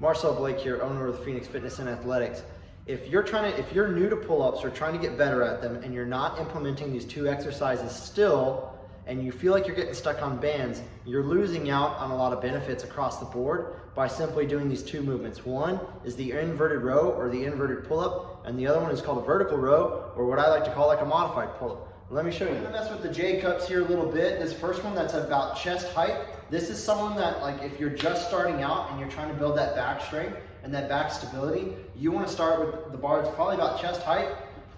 Marcel Blake here, owner of Phoenix Fitness and Athletics. If you're new to pull-ups or trying to get better at them and you're not implementing these two exercises still, and you feel like you're getting stuck on bands, you're losing out on a lot of benefits across the board by simply doing these two movements. One is the inverted row or the inverted pull-up, and the other one is called a vertical row, or what I like to call like a modified pull-up. Let me show you. I'm gonna mess with the J cups here a little bit. This first one that's about chest height. This is someone that, like, if you're just starting out and you're trying to build that back strength and that back stability, you want to start with the bar that's probably about chest height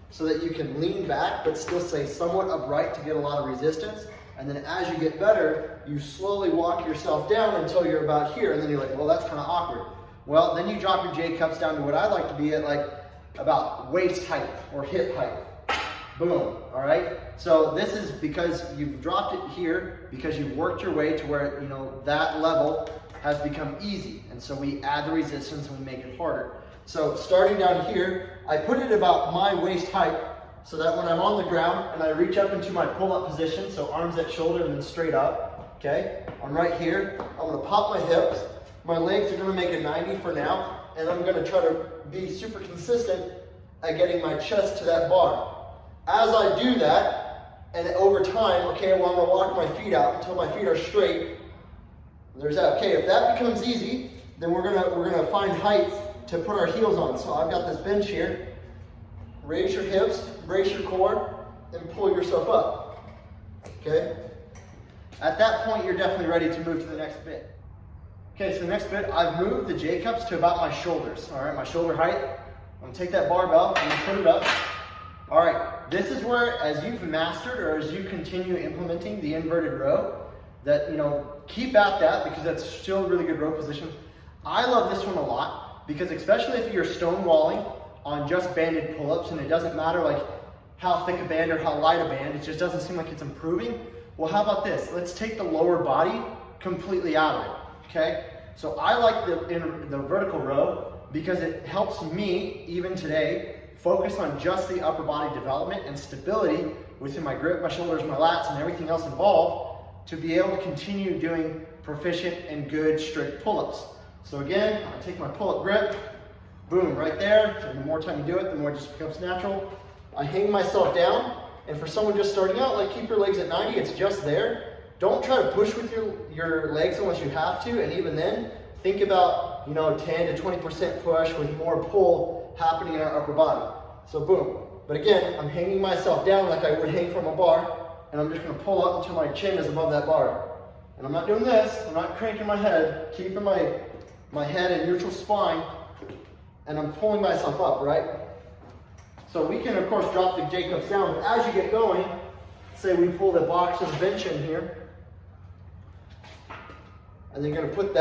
so that you can lean back but still stay somewhat upright to get a lot of resistance. And then as you get better, you slowly walk yourself down until you're about here, and then you're like, well, that's kind of awkward. Well, then you drop your J cups down to what I like to be at, like about waist height or hip height. Boom, all right? So this is because you've dropped it here, because you've worked your way to where, you know, that level has become easy. And so we add the resistance and we make it harder. So starting down here, I put it about my waist height so that when I'm on the ground and I reach up into my pull-up position, so arms at shoulder and then straight up, okay? I'm right here, I'm gonna pop my hips, my legs are gonna make a 90 for now, and I'm gonna try to be super consistent at getting my chest to that bar. As I do that, and over time, okay, well, I'm gonna walk my feet out until my feet are straight. There's that. Okay, if that becomes easy, then we're gonna find heights to put our heels on. So I've got this bench here. Raise your hips, brace your core, and pull yourself up. Okay? At that point, you're definitely ready to move to the next bit. Okay, so the next bit, I've moved the J cups to about my shoulders. All right, my shoulder height. I'm gonna take that barbell, I'm gonna put it up. All right, this is where, as you've mastered or as you continue implementing the inverted row, that, you know, keep at that because that's still a really good row position. I love this one a lot because especially if you're stonewalling on just banded pull-ups and it doesn't matter like how thick a band or how light a band, it just doesn't seem like it's improving. Well, how about this? Let's take the lower body completely out of it, okay? So I like the vertical row because it helps me, even today, focus on just the upper body development and stability within my grip, my shoulders, my lats, and everything else involved to be able to continue doing proficient and good straight pull-ups. So again, I take my pull-up grip, boom, right there, and the more time you do it, the more it just becomes natural. I hang myself down, and for someone just starting out, like keep your legs at 90, it's just there. Don't try to push with your legs unless you have to, and even then, think about, you know, 10 to 20% push with more pull happening in our upper body. So boom. But again, I'm hanging myself down like I would hang from a bar, and I'm just gonna pull up until my chin is above that bar. And I'm not doing this, I'm not cranking my head, keeping my head in neutral spine, and I'm pulling myself up, right? So we can, of course, drop the J cups down, but as you get going, say we pull the box of bench in here, and then you're gonna put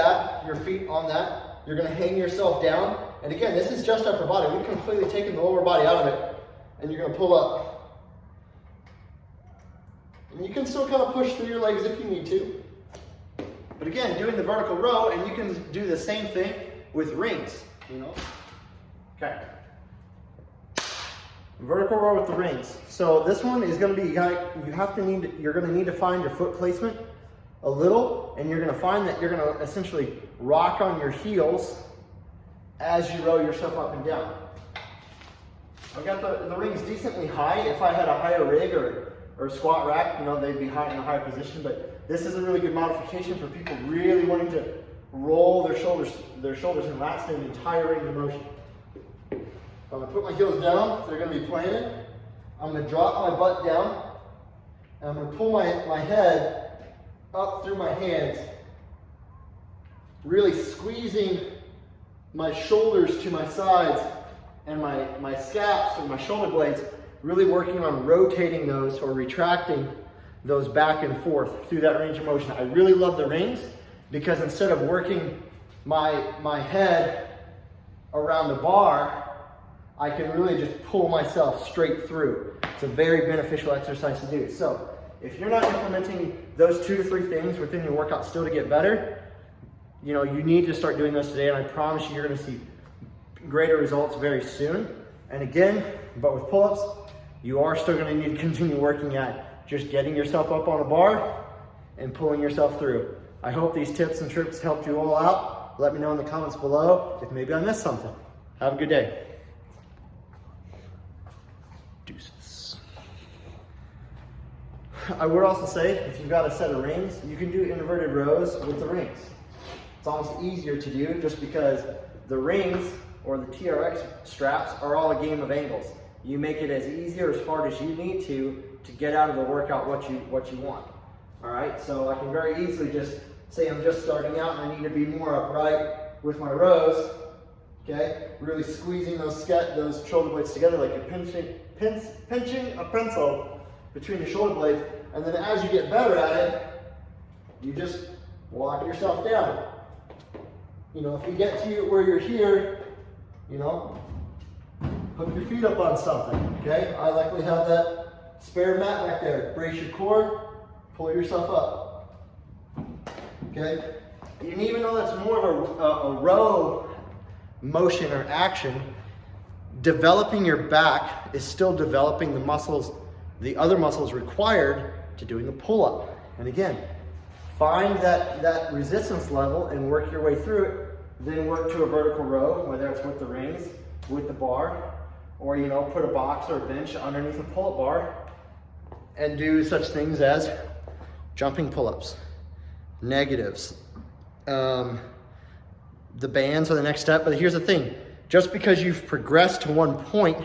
your feet on that, you're gonna hang yourself down, and again, this is just upper body. We've completely taken the lower body out of it, and you're gonna pull up. And you can still kind of push through your legs if you need to. But again, doing the vertical row, and you can do the same thing with rings, you know? Okay. Vertical row with the rings. So this one is gonna be, you're gonna need to find your foot placement a little, and you're gonna find that you're gonna essentially rock on your heels as you row yourself up and down. I've got the rings decently high. If I had a higher rig or a squat rack, you know, they'd be high in a higher position, but this is a really good modification for people really wanting to roll their shoulders and lats in the entire range of motion. I'm gonna put my heels down, they're gonna be planted. I'm gonna drop my butt down, and I'm gonna pull my head up through my hands, really squeezing my shoulders to my sides and my scaps and my shoulder blades, really working on rotating those or retracting those back and forth through that range of motion. I really love the rings because instead of working my head around the bar, I can really just pull myself straight through. It's a very beneficial exercise to do. So if you're not implementing those 2 to 3 things within your workout still to get better, you know, you need to start doing those today, and I promise you're gonna see greater results very soon. And again, but with pull-ups, you are still gonna need to continue working at just getting yourself up on a bar and pulling yourself through. I hope these tips and tricks helped you all out. Let me know in the comments below if maybe I missed something. Have a good day. Deuces. I would also say, if you've got a set of rings, you can do inverted rows with the rings. It's almost easier to do just because the rings or the TRX straps are all a game of angles. You make it as easy or as hard as you need to get out of the workout what you want. All right, so I can very easily just say I'm just starting out and I need to be more upright with my rows. Okay, really squeezing those shoulder blades together like you're pinching a pencil between the shoulder blades. And then as you get better at it, you just walk yourself down. You know, if you get to where you're here, you know, hook your feet up on something, okay? I likely have that spare mat back there. Brace your core, pull yourself up, okay? And even though that's more of a row motion or action, developing your back is still developing the muscles, the other muscles required to doing the pull-up. And again, find that resistance level and work your way through it. Then work to a vertical row, whether it's with the rings, with the bar, or you know, put a box or a bench underneath a pull-up bar and do such things as jumping pull-ups, negatives. The bands are the next step, but here's the thing. Just because you've progressed to one point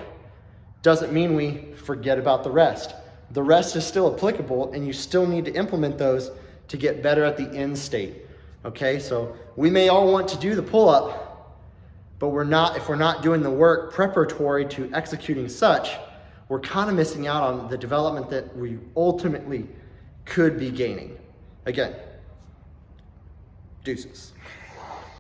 doesn't mean we forget about the rest. The rest is still applicable and you still need to implement those to get better at the end state. Okay, so we may all want to do the pull-up, but if we're not doing the work preparatory to executing such, we're kind of missing out on the development that we ultimately could be gaining. Again, deuces.